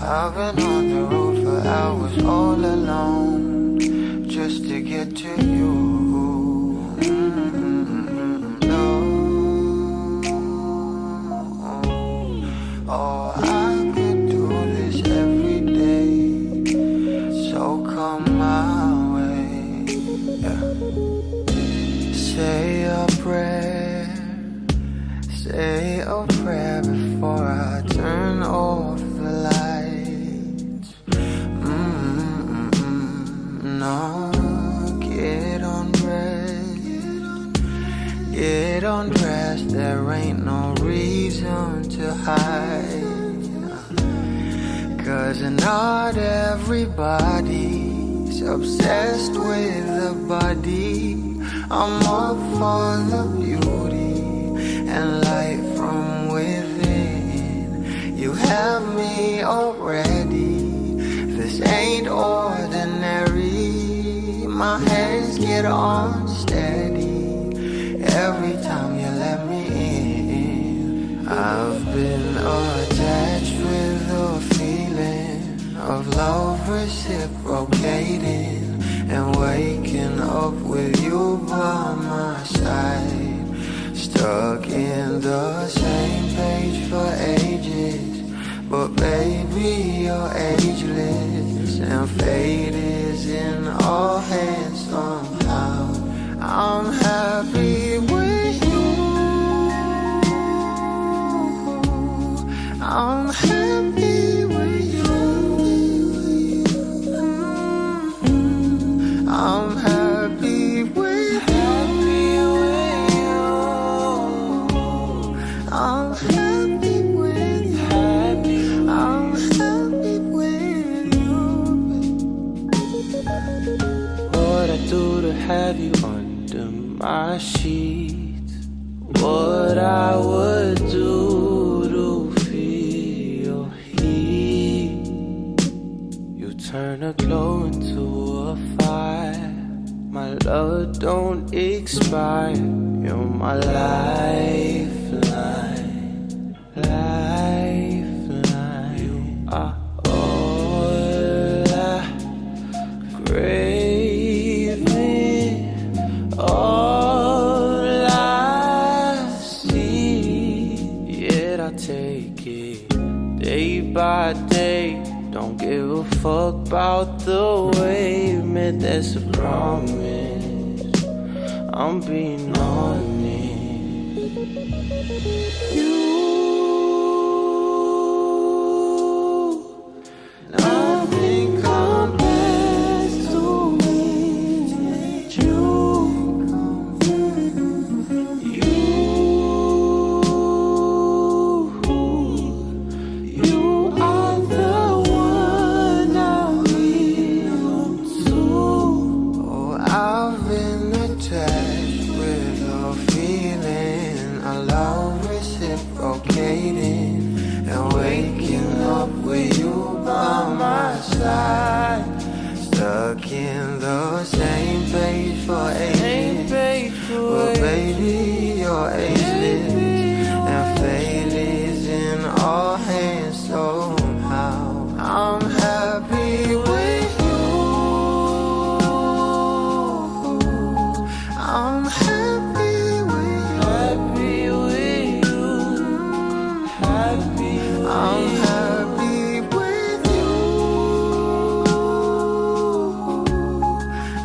I've been on the road for hours all alone just to get to you. No. Oh, I could do this every day, so come my way. Yeah. Say a prayer, say a prayer before I turn off the lights. No, get undressed, there ain't no reason to hide. 'Cause not everybody's obsessed with the body. I'm up for the beauty and light from within. You have me already, this ain't ordinary. My hands get unsteady every time you let me in. I've been attached with the feeling of love reciprocating, and waking up with you by my side. Stuck in the same page for ages, but baby you're ageless, and fate is in our hands somehow. I'm happy with you, I'm happy with you, I'm happy with you, I'm happy with you, I'm happy with you. What I do to have you under my sheets, what I would do to feel your heat. You turn a glow into a fire, my love don't expire. You're my lifeline, lifeline. You are all I crave, all I see. Yet I take it day by day. Don't give a fuck about the way, man, that's a promise. I'm being honest. Nothing compares to me. You are the one I will to. Oh, I've been attached with a feeling, a love reciprocating, and waking up with you by my side. Stuck in the same page for ages, but baby you're ageless, and fate is in our hands somehow. I'm happy with you, I'm happy with you, happy with you, happy with I'm happy with you,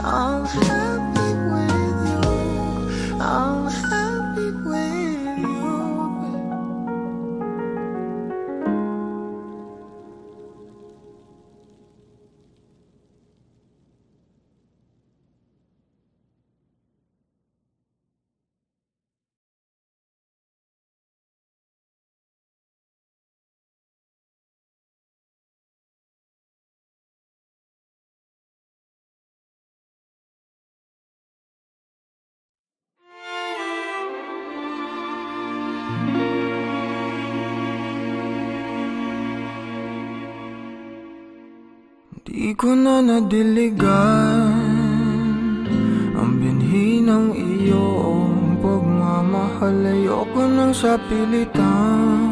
I'm happy with you, I'm happy with you. Di ko na nadiligan ang binhi ng iyong pagmamahal. Ayoko nang sa pilitan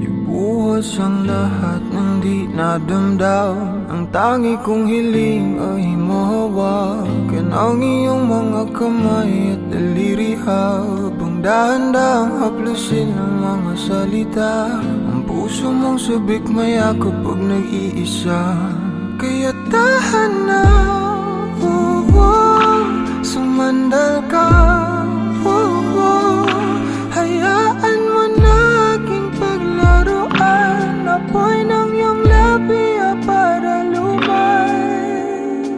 ibuhat halos ang lahat ng di nadamdam. Ang tangi kong hiling ay mahawakan ang iyong mga kamay at daliri, habang dahan-dahang haplusin ang mga salita. Ang puso mong sabik mayakap pag nag-iisa. Kaya tahan na, sumandal ka, hayaan mo na aking paglaruan. Apoy ng iyong labi para lumay,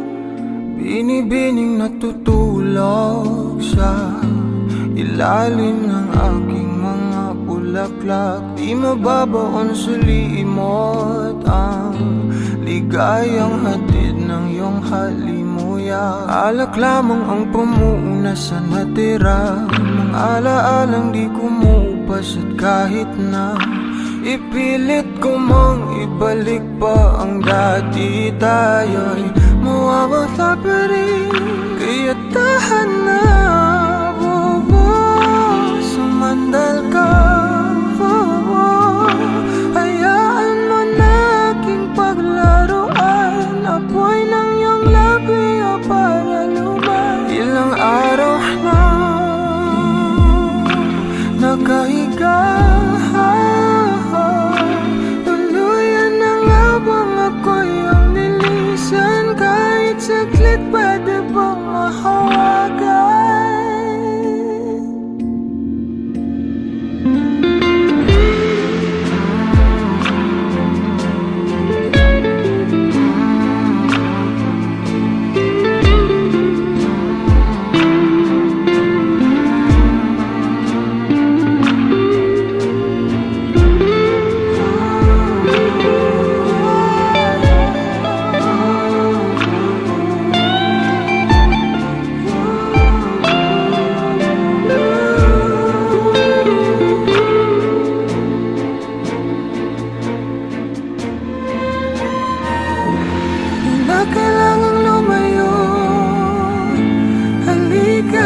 binibining natutulog sa ilalim ng aking mga bulaklak. Di mababaon sa limot ang ligayang hatid ng iyong halimuyak. Alak lamang ang pamuuna sa natira, mga alaalang di kumupas. At kahit na ipilit ko mang ibalik pa ang dati, tayo'y mawawala pa rin. Kaya tahan na, sumandal ka, hayaan mo na aking paglaruan. Apoy ng iyong labi para lumay. Ilang araw na nakahiga, tuluyan na nga bang ako'y ang nilisan? Kahit saglit pwede bang mahawagan?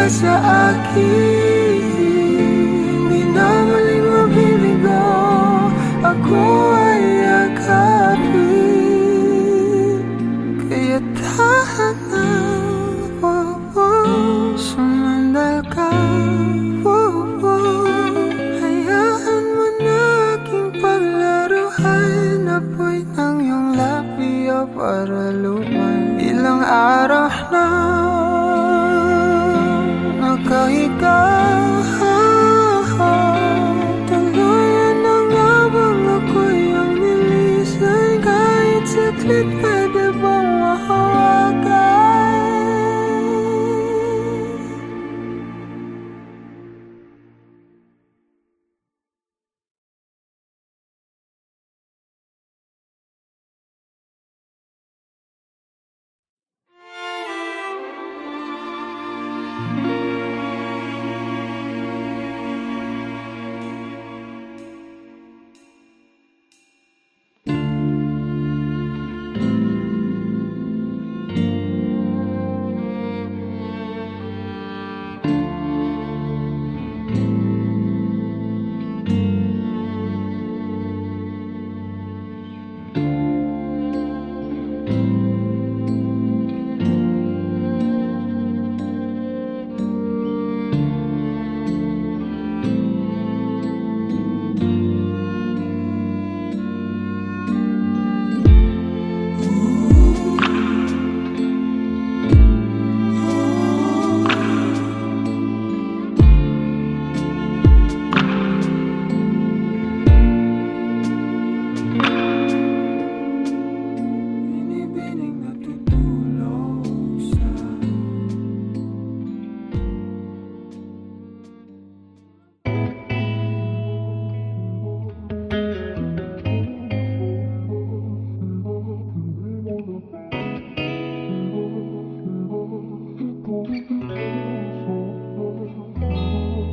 Sa akin, di na muling mabibigo, ako ay yakapin. Kaya tahan na, sumandal ka, hayaan mo na aking paglaruan. Apoy ng iyong labi para lumay. Ilang araw na nakahiga, tuluyan na nga bang ako'y ang nilisan? Kahit saglit pwede bang mahawagan?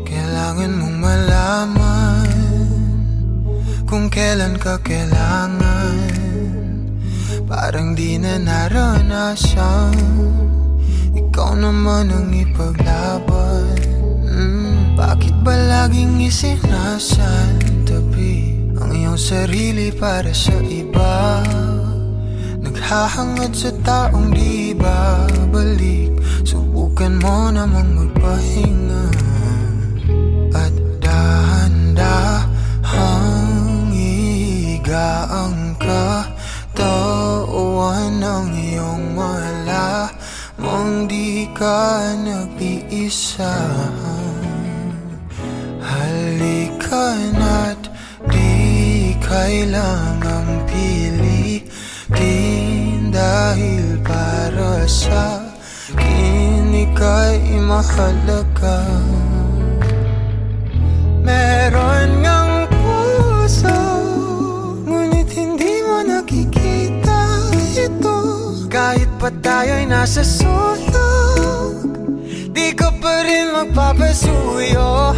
Kailangan mong malaman kung kailan ka kailangan. Parang di na naranasan, ikaw naman ang ipaglaban. Bakit ba laging isinasantabi ang iyong sarili para sa iba, naghahangad sa taong di babalik. Subukan mo namang magpahinga at dahan-dahang higaang katawan ng iyong malamang di ka nag-iisa. Halika na't di kailangang pilitin, dahil para sa akin ika'y mahalaga. Meron ngang puso, ngunit hindi mo nakikita ito. Kahit pa tayo'y nasa sulok, di ka pa rin magpapasuyo.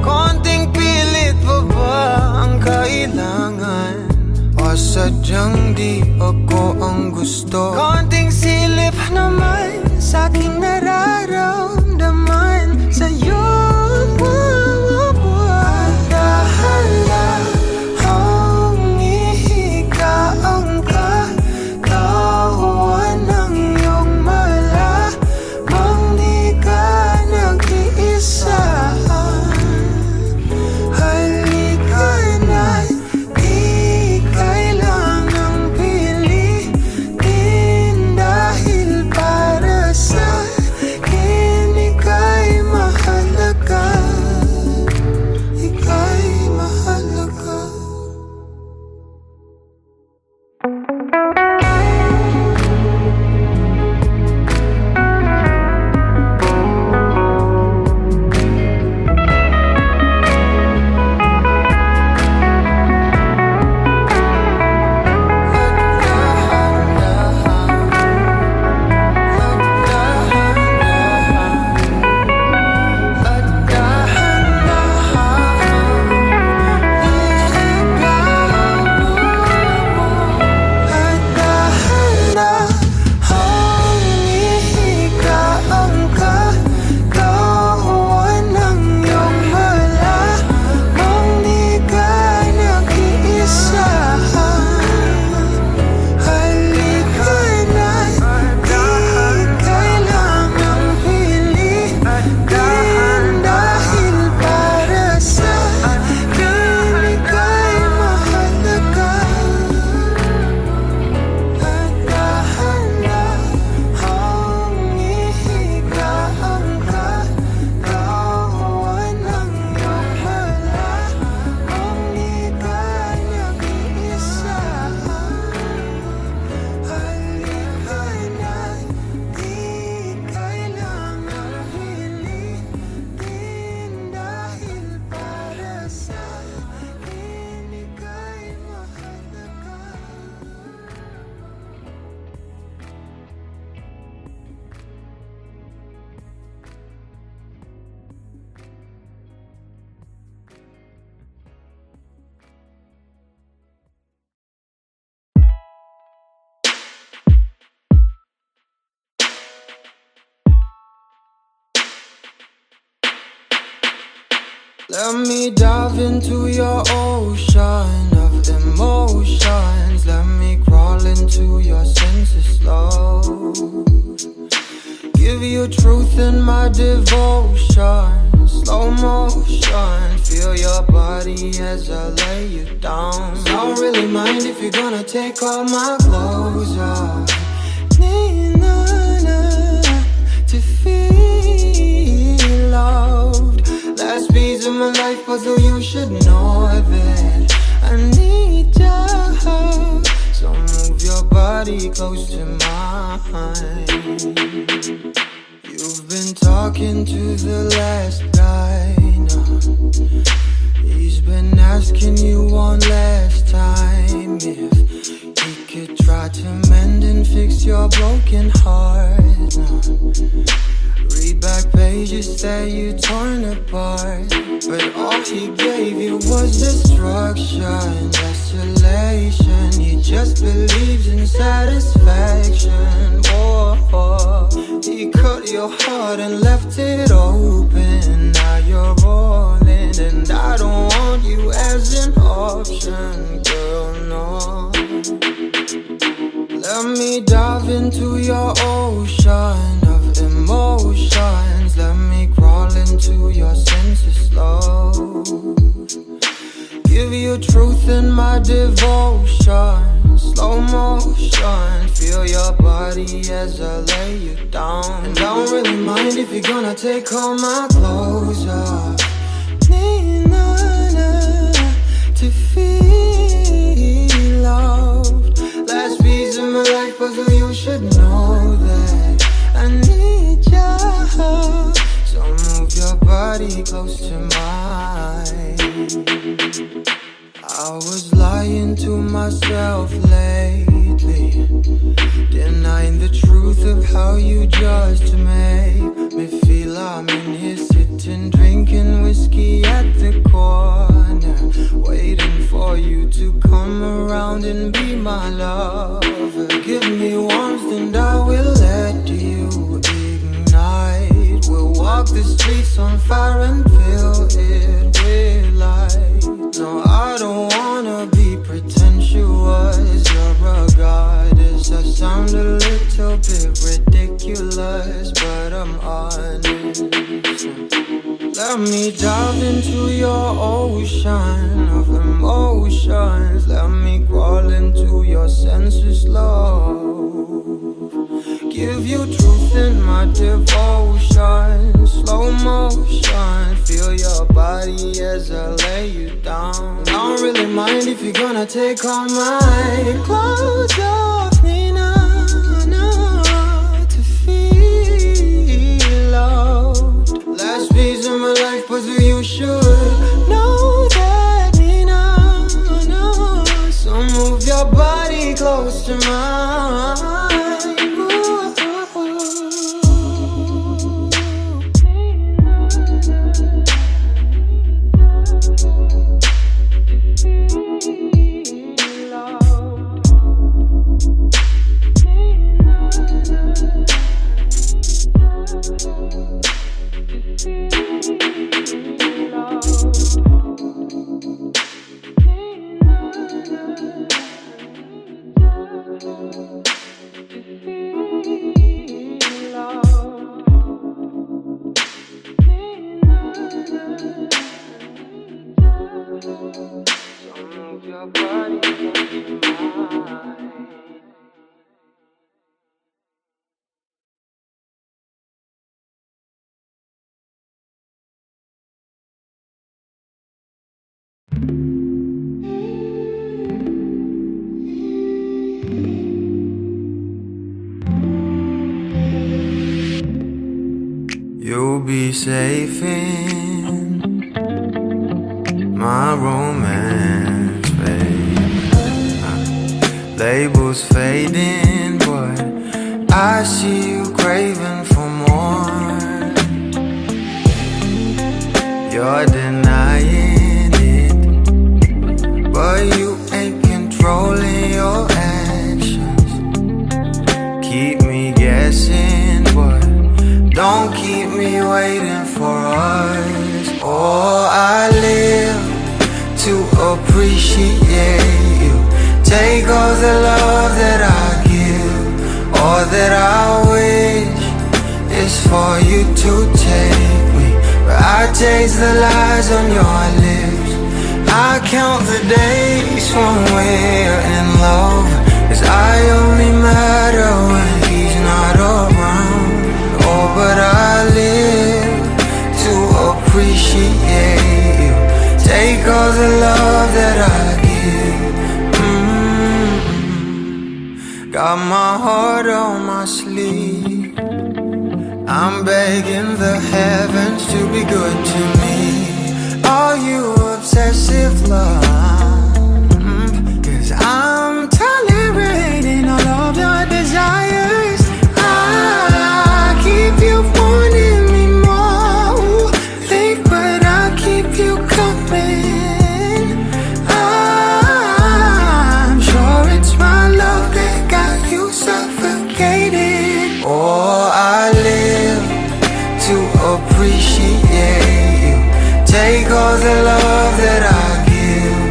Konting pilit pa ba ang kailangan? O sadyang di ako ang gusto? Konting silip naman sa aking nararamdaman sa'yo. Dahan-dahang ihiga ang katawan ng iyong malamang di ka nag-iisa. Halika na't di kailangang pilitin, dahil para sa akin ika'y mahalaga. Ika'y mahalaga. Let me dive into your ocean of emotions. Let me crawl into your senses slow. Give you truth in my devotion. Slow motion, feel your body as I lay you down. Don't really mind if you're gonna take all my clothes off. Need to feel loved. Last piece of my life, but so you should know that I need you. So move your body close to mine. You've been talking to the last guy now. He's been asking you one last time if he could try to mend and fix your broken heart now. Read back pages that you torn apart, but all he gave you was destruction, desolation. He just believes in satisfaction. Oh, he cut your heart and left it open. Now you're rolling, and I don't want you as an option. listen, girl, no. Let me dive into your ocean of emotions. Let me crawl into your senses slow. Give you truth in my devotion. Slow motion, feel your body as I lay you down. And I don't really mind if you're gonna take all my clothes off. Need none to feel loved. Last piece of my life, but you should know that I need you. So move your body close to mine. I was lying to myself lately, denying the truth of how you just make me feel. I'm in here sitting, drinking whiskey at the corner, waiting for you to come around and be my lover. Give me warmth and I will let you ignite. We'll walk the streets on fire and fill it with light. No, I don't wanna be pretentious. You're a goddess. I sound a little bit ridiculous, but I'm honest. Let me dive into your ocean of emotions. Let me crawl into your senses, love. Give you truth in my devotion. Slow motion, feel your body as I lay you down. I don't really mind if you're gonna take all my clothes off. Need none to feel loved. Last piece of my life, but you should know that. Need none, so move your body close to mine. You'll be safe in my romance, babe. Labels fading, but I see you craving for more. You're denying it, but you ain't controlling your actions. Keep me guessing, but don't keep me waiting for us. Oh, I live to appreciate you. Take all the love that I give. All that I wish is for you to take me, but I taste the lies on your lips. I count the days when we're in love, 'cause I only matter when he's not around. Oh, but I live to appreciate you. Take all the love that I give. Got my heart on my sleeve. I'm begging the heavens to be good to me. Are you obsessive love? 'Cause I'm tolerating all of your desires. I keep you wanting me more. Think, but I keep you coming. I'm sure it's my love that got you suffocated. Oh, I live to appreciate you. Take all the love that I give.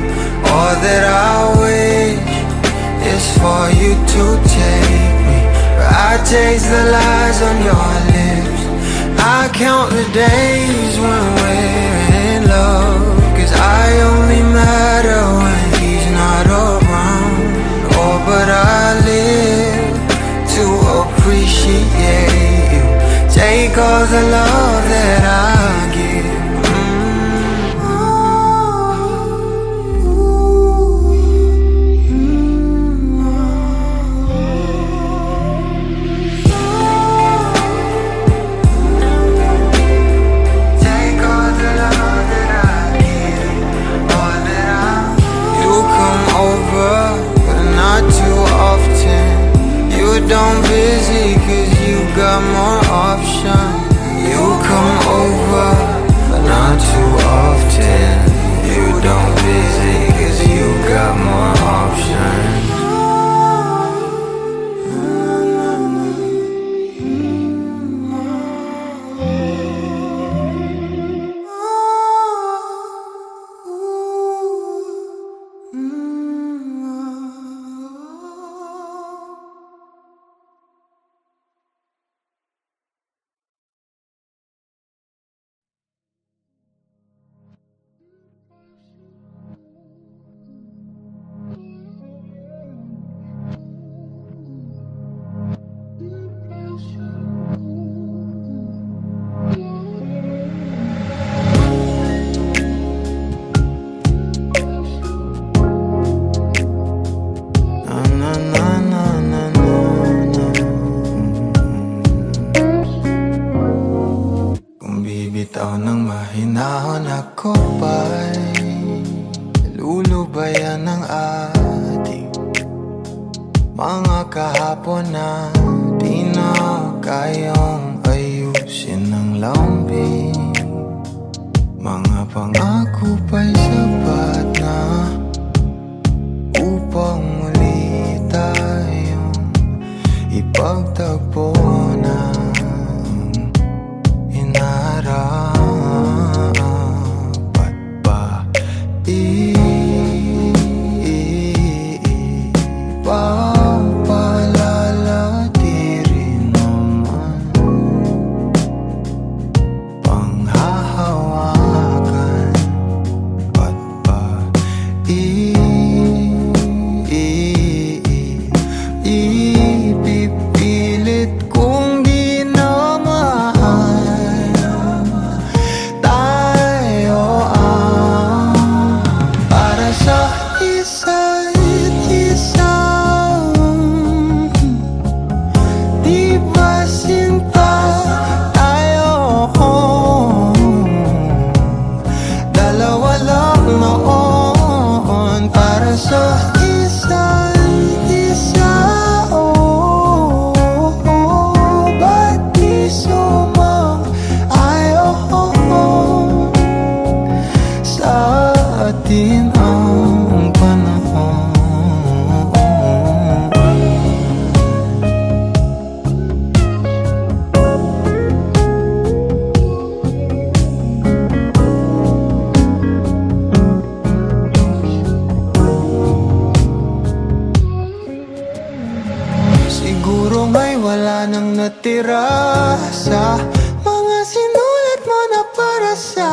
count the days when we're in love, 'cause I only matter when he's not around. Oh, but I live to appreciate you. Take all the love that I give. Don't visit 'cause you got more options. You come over, but not too often. You don't visit 'cause you got more options. Bitaw ng mahinahon ako ba'y lulubayan ng ating mga kahapon na di na kayang ayusin ng lambing. Mga pangako pa'y sapat na upang muli tayong ipagtagpo na dapat ba ipagpalalatirin naman panghahawakan? Ba't ba ipipilit kung di naman natira sa mga sinulat mo na para sa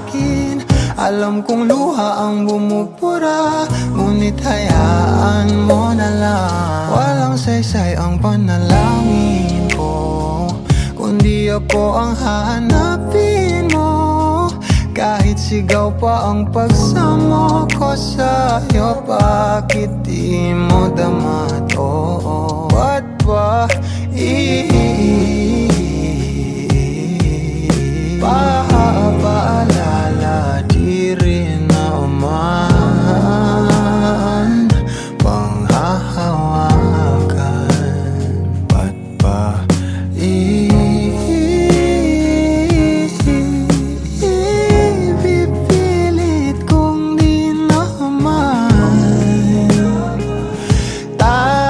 akin. Alam kong luha ang bumubura, ngunit hayaan mo na lang. Walang saysay ang panalangin ko, kundi ako ang hahanapin mo. Kahit sigaw pa ang pagsamo ko sa'yo, bakit di mo dama to? Ba't ba paalala di rin naman panghahawakan? Ba't ba ipipilit kung di naman tayo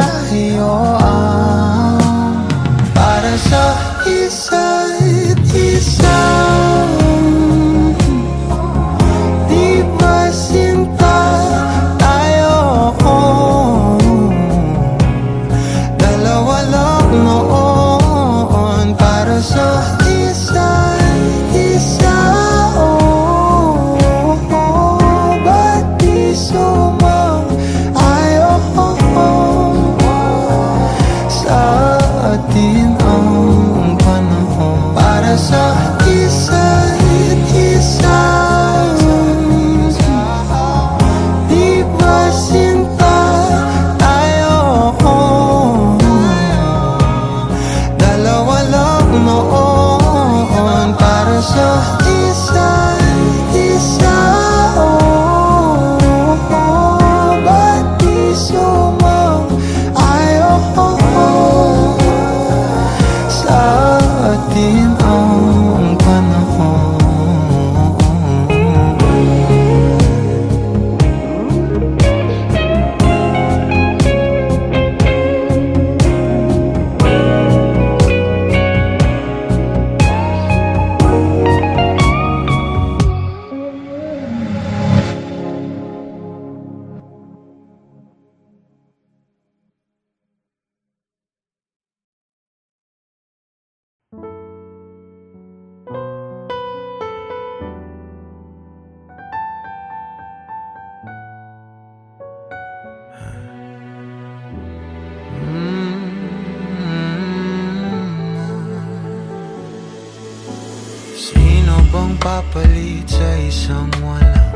bang papalit sa isang walang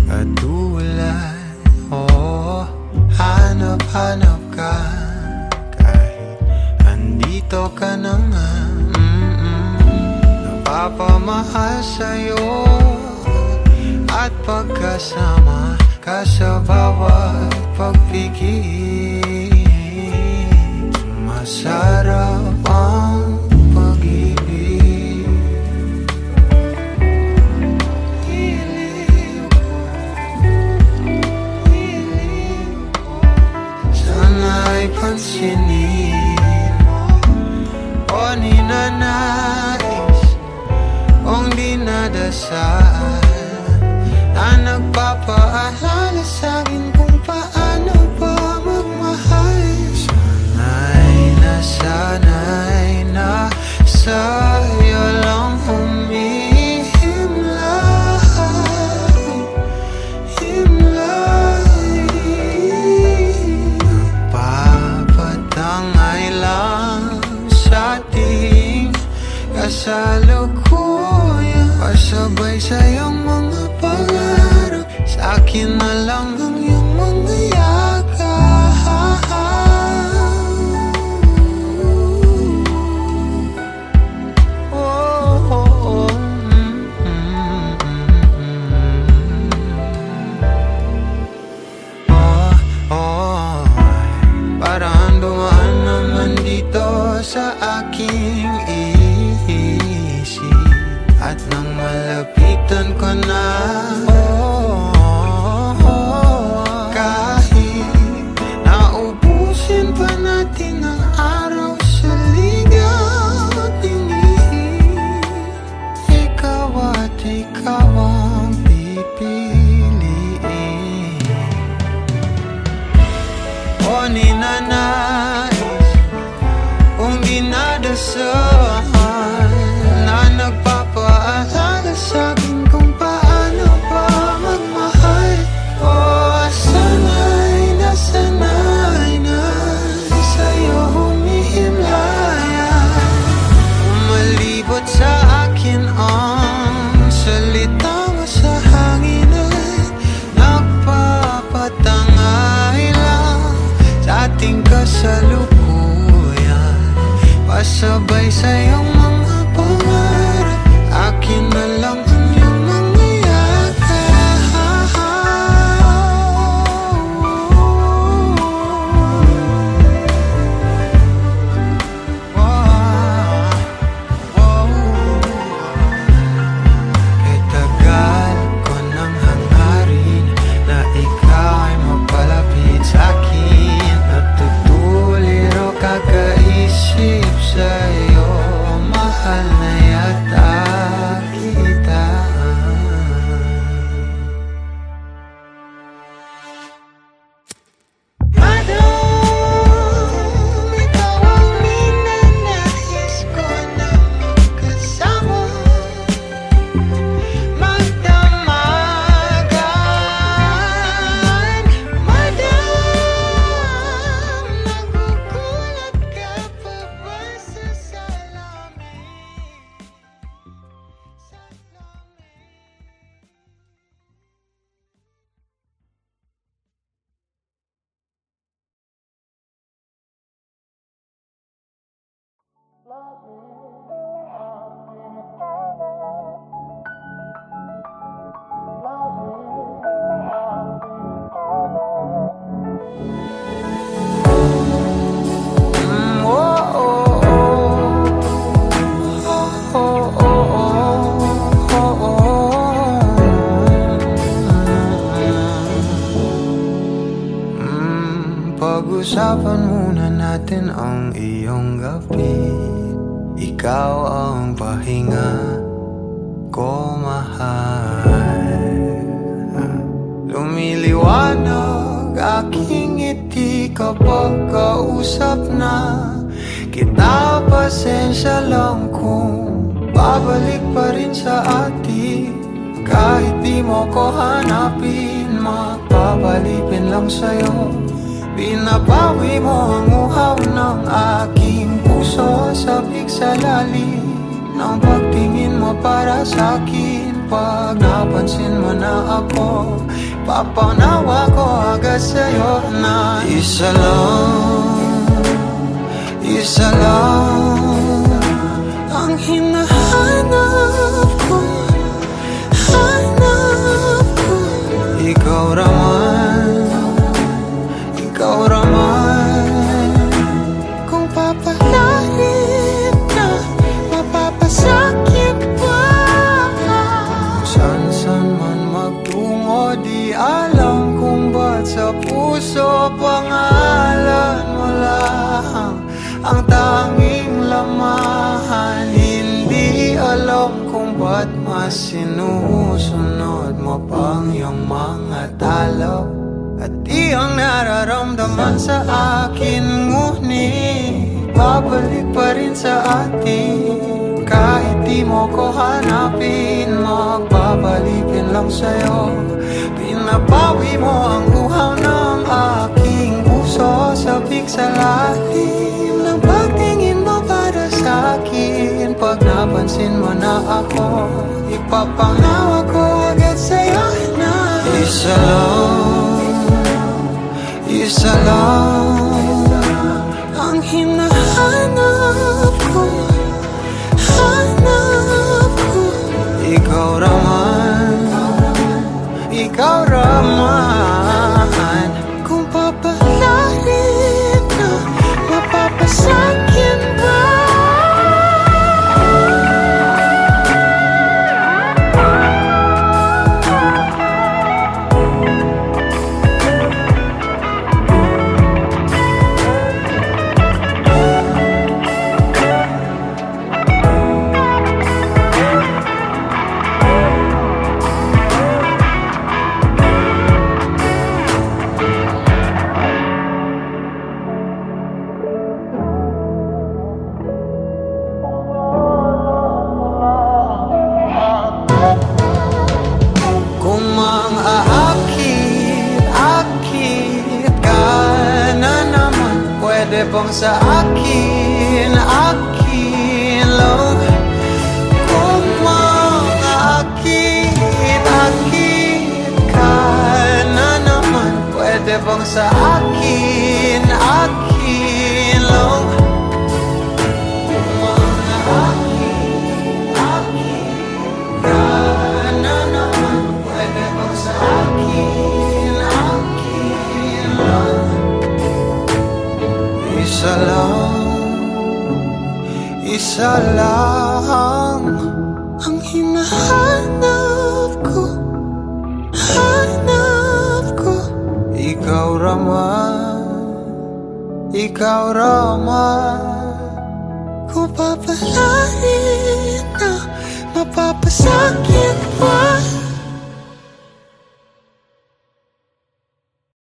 katulad? Oh, hanap-hanap ka kahit andito ka na nga. Napapamahal sa'yo at pagkasama ka sa bawat pagpigil. Masarap ang pag-ibig. Hiling ko sana'y pansinin mo o ninanais kung dinadasal na nagpapaalala sa'kin kung paano ba magmahal. Sana'y na sa'yo lang himlay. Napapatangay lang sa'ting kasalukuyan, pasabay sa'yong mga pangarap, sa'kin na lang ang iyong mga yakap. Parang dumaan naman dito sa aking isip, at nang malapitan ko na, kahit naubusin pa natin ang araw sa ligaw at tingin, ikaw at ikaw ang pipiliin. O ninanais kung dinadasal na nagpapaalala sa'kin kung paano ba magmahal. O sana'y na sa'yo humihimlayan. Umalibot sa akin ang salita mo sa hangin at nagpapatangay lang sa ating kasalukuyan, pasabay sa'yong mga pangarap, akin na lang ang iyong mga yakap. Kay tagal ko nang hangarin na ikaw ay mapalapit sa'kin, natutuliro kakaisip sa'yo, mahal na yata kita. Madam, ikaw ang ninanais ko na magkasama, magdamagan. Madam, nagugulat ka pa ba sa salamin? Pag-usapan muna natin ang iyong gabi. Ikaw ang pahinga ko, mahal. Lumiliwanag aking ngiti kapag kausap na kita. Pasensya lang kung babalik pa rin sa atin, kahit di mo ko hanapin, magpapalipin lang sa'yo. Pinapawi mo ang uhaw ng aking puso, sabik sa lalim ng pagtingin mo para sa'kin. Pag napansin mo na ako, papanawa ko agad sa'yo na isa lang ang hinahanap ko, hanap ko. Ikaw raman, kung papalarin na, mapapasakit pa. San man magtungo, di alam kung ba't sa puso pangalan mo lang ang tanging lamahan. Hindi alam kung ba't mas sinusunod mo pang iyong mga talo. At di ang nararamdaman sa akin, ngunit babalik pa rin sa atin. Kahit di mo ko hanapin, magbabalikin lang sa'yo. Pinapawi mo ang uhaw ng aking puso, sabik sa lalim ng pagtingin mo para sa'kin. Pag napansin mo na ako, ipapangawa ko agad sa'yo na isa lang ang hinahanap ko, hanap ko. Ikaw raman, kung papalarin na, mapapasakit ba? Pwede bang sa akin lang? Kung mangakit ka na naman, pwede bang sa akin lang? Kung mangakit ka na naman, pwede bang sa akin lang? Isa lang ang hinahanap ko, hanap ko. Ikaw raman, kung papalarin na, mapapasakit